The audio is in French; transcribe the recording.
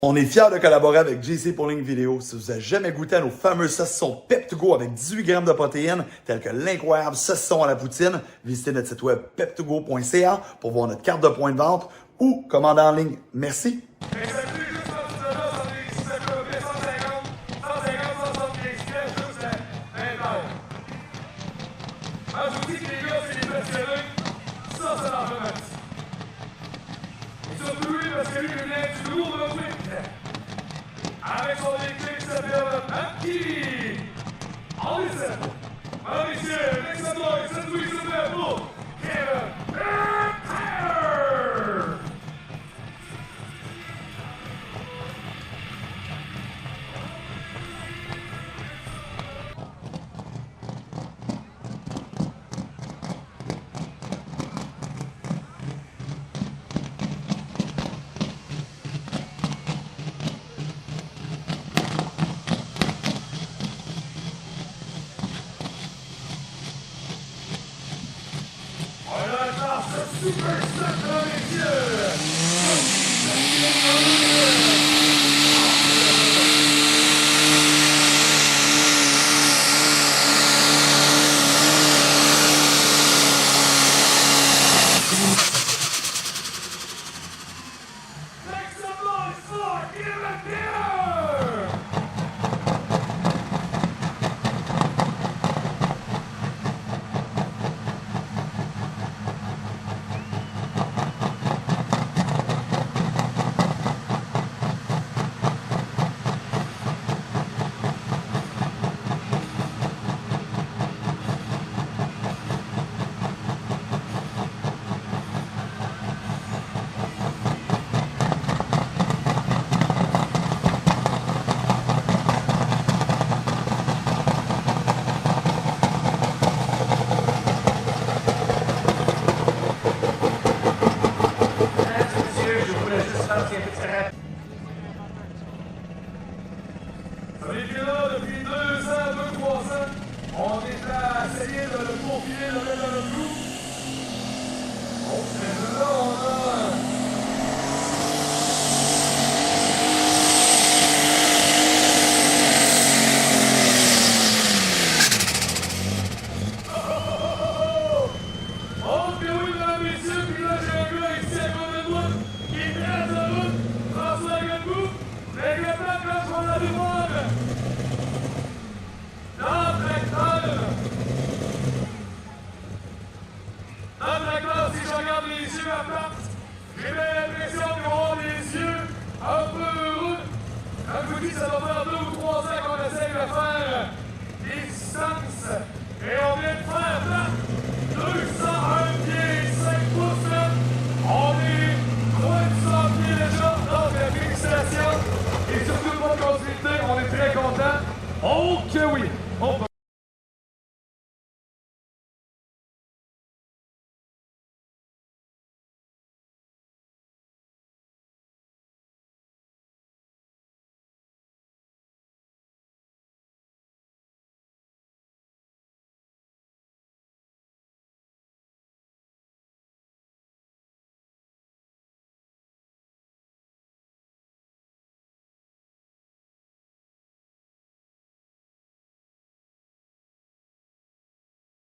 On est fiers de collaborer avec JC pour ligne vidéo. Si vous n'avez jamais goûté à nos fameux saucissons Pep2Go avec 18 grammes de protéines, tels que l'incroyable saucisson à la poutine, visitez notre site web pep2go.ca pour voir notre carte de point de vente ou commander en ligne. Merci. Je vous dis que les gars, c'est des passionnés. Ça marche vraiment. Et surtout lui, parce que lui, il vient du lourd de Wick. Avec son équipe qui s'appelle Merci. En décembre. Merci, excellent, c'est tout, c'est bien pour super sacre, messieurs! On était là depuis 2 ans, 2-3 ans. On était à essayer de le confier, de le mettre dans le clou. Mais là, on a... Oh, que oui, mesdames, messieurs, puis là, j'ai un gars ici à côté de moi qui trace la route, François Gagou, mais le plan quand on a du monde. Dans le tracteur, si je regarde les yeux à part, j'ai bien l'impression qu'ils vont avoir des yeux un peu heureux. Quand je vous dis, ça va faire 2 ou 3 ans qu'on essaye de faire des distances. Et on vient de faire là, 201 pieds, 5 pouces là. On est loin de 100 pieds déjà, donc félicitations. Et surtout, bonne continuité, on est très contents. Oh que oui!